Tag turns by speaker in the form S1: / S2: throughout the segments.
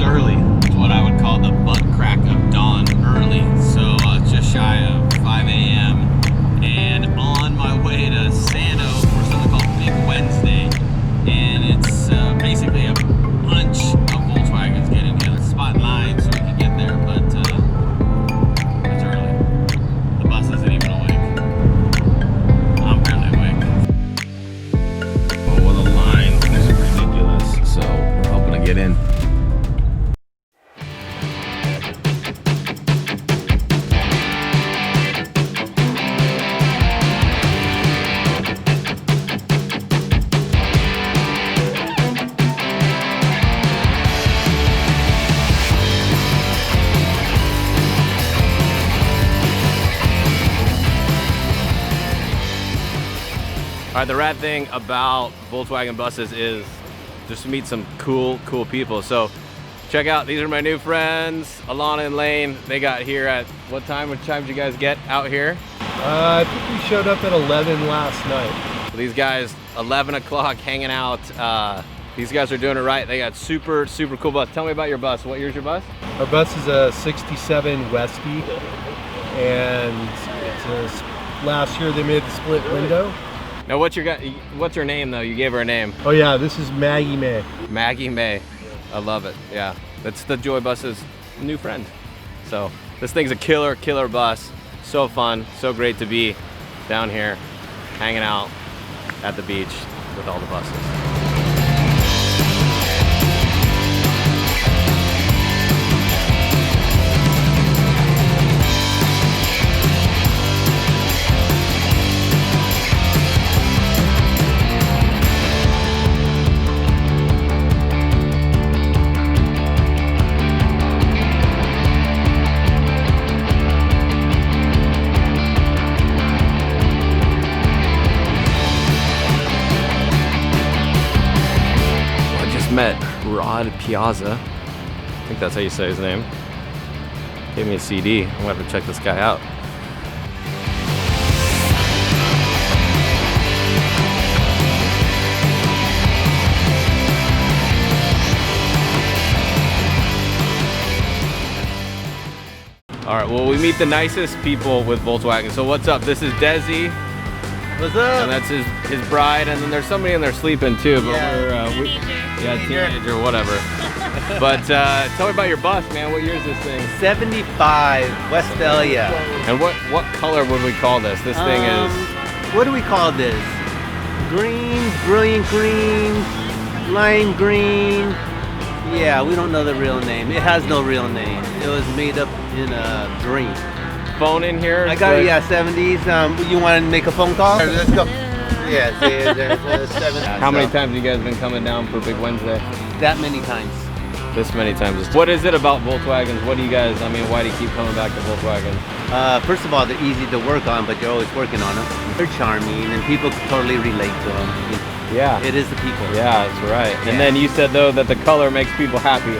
S1: early. It's what I would call the butt crack of dawn early. So just shy of 5 a.m. and on my way to San Onofre for something called Big Wednesday. And it's basically a bunch of Volkswagens getting together, spot in line so we can get there, but it's early. The bus isn't even awake. I'm barely awake. Oh, what a line. This is ridiculous. So we're hoping to get in. All right, the rad thing about Volkswagen buses is just to meet some cool people. So check out, these are my new friends, Alana and Lane. They got here at what time? What time did you guys get out here?
S2: I think we showed up at 11 last night.
S1: These guys, 11 o'clock hanging out. These guys are doing it right. They got super cool bus. Tell me about your bus. What year's your bus?
S2: Our bus is a 67 Westie, and it's last year they made the split window.
S1: Now what's her name though? You gave her a name.
S2: Oh yeah, this is Maggie May.
S1: Maggie May. I love it. Yeah, that's the Joy Bus's new friend. So this thing's a killer bus. So fun, so great to be down here hanging out at the beach with all the buses. Met Rod Piazza. I think that's how you say his name. Gave me a CD. I'm gonna have to check this guy out. All right, well, we meet the nicest people with Volkswagen. So what's up? This is Desi.
S3: What's up?
S1: And that's his bride, and then there's somebody in there sleeping too. But
S3: Yeah,
S1: teenager, whatever. But tell me about your bus, man. What year is this thing?
S3: 75 Westfalia.
S1: And what color would we call this? This thing is.
S3: What do we call this? Green, brilliant green, lime green. Yeah, we don't know the real name. It has no real name. It was made up in a dream.
S1: Phone in here?
S3: I got it, yeah, 70s. You want to make a phone call? Let's go. Yeah, see, there's a 7.
S1: How many times have you guys been coming down for Big Wednesday?
S3: That many times.
S1: This many times. What is it about Volkswagens? What do you guys, why do you keep coming back to Volkswagen?
S3: First of all, they're easy to work on, but you're always working on them. They're charming, and people totally relate to them.
S1: Yeah.
S3: It is the people.
S1: Yeah, that's right.
S3: Yeah.
S1: And then you said, though, that the color makes people happy.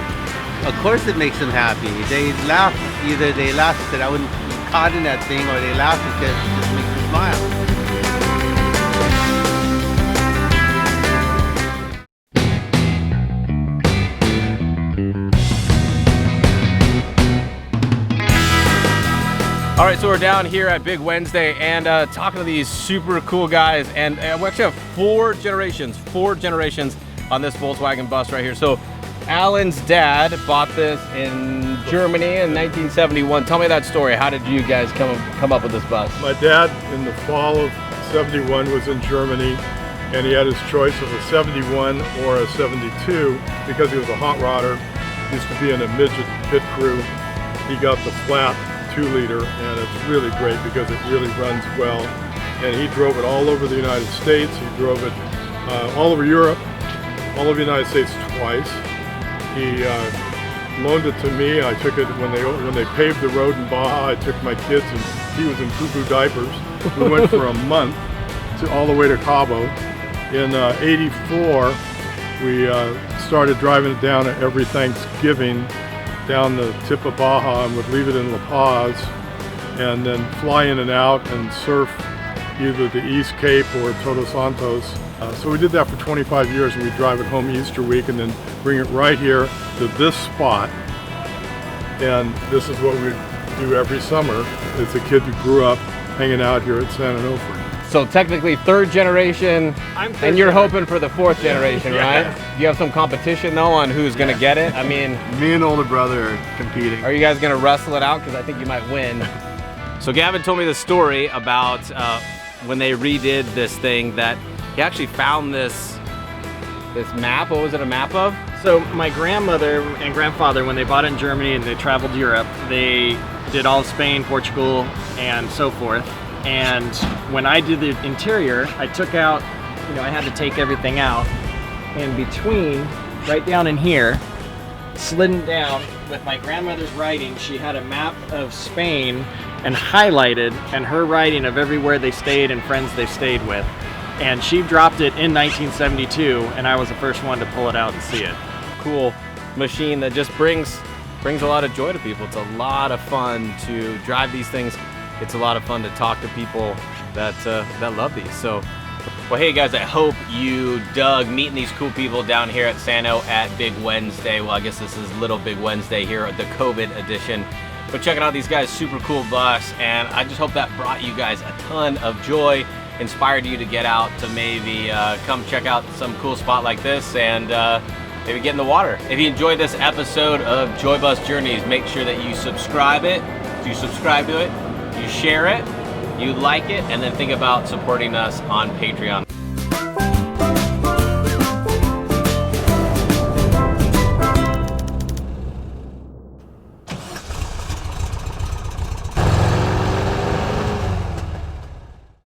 S3: Of course it makes them happy. They laugh. Either they laugh that I wouldn't be caught in that thing, or they laugh because it just makes them smile.
S1: All right, so we're down here at Big Wednesday and talking to these super cool guys, and we actually have four generations on this Volkswagen bus right here. So Alan's dad bought this in Germany in 1971. Tell me that story. How did you guys come up with this bus?
S4: My dad, in the fall of '71, was in Germany, and he had his choice of a 71 or a 72 because he was a hot rodder. Used to be in a midget pit crew. He got the flat 2-liter, and it's really great because it really runs well. And he drove it all over the United States. He drove it all over Europe, all over the United States twice. He loaned it to me. I took it when they paved the road in Baja. I took my kids, and he was in poo-poo diapers. We went for a month all the way to Cabo. In '84, we started driving it down every Thanksgiving down the tip of Baja, and would leave it in La Paz and then fly in and out and surf either the East Cape or Todos Santos. So we did that for 25 years, and we'd drive it home Easter week and then bring it right here to this spot. And this is what we do every summer. It's a kid who grew up hanging out here at San Onofre.
S1: So technically third generation, and you're hoping for the fourth generation,
S2: Yeah.
S1: right? Do you have some competition though on who's gonna get it? I mean,
S2: Me and older brother are competing.
S1: are you guys gonna wrestle it out? Because I think you might win. So Gavin told me the story about when they redid this thing, that he actually found this map. What was it a map of?
S5: So my grandmother and grandfather, when they bought it in Germany and they traveled Europe, they did all of Spain, Portugal, and so forth. And when I did the interior, I took out, I had to take everything out. And between, right down in here, slidden down with my grandmother's writing, she had a map of Spain and highlighted, and her writing of everywhere they stayed and friends they stayed with. And she dropped it in 1972, and I was the first one to pull it out and see it.
S1: Cool machine that just brings a lot of joy to people. It's a lot of fun to drive these things. It's a lot of fun to talk to people that love these. So, well, hey guys, I hope you dug meeting these cool people down here at Sano at Big Wednesday. Well, I guess this is Little Big Wednesday here at the COVID edition. But checking out these guys, super cool bus, and I just hope that brought you guys a ton of joy, inspired you to get out to maybe come check out some cool spot like this and maybe get in the water. If you enjoyed this episode of Joy Bus Journeys, make sure that you subscribe to it, you share it, you like it, and then think about supporting us on Patreon.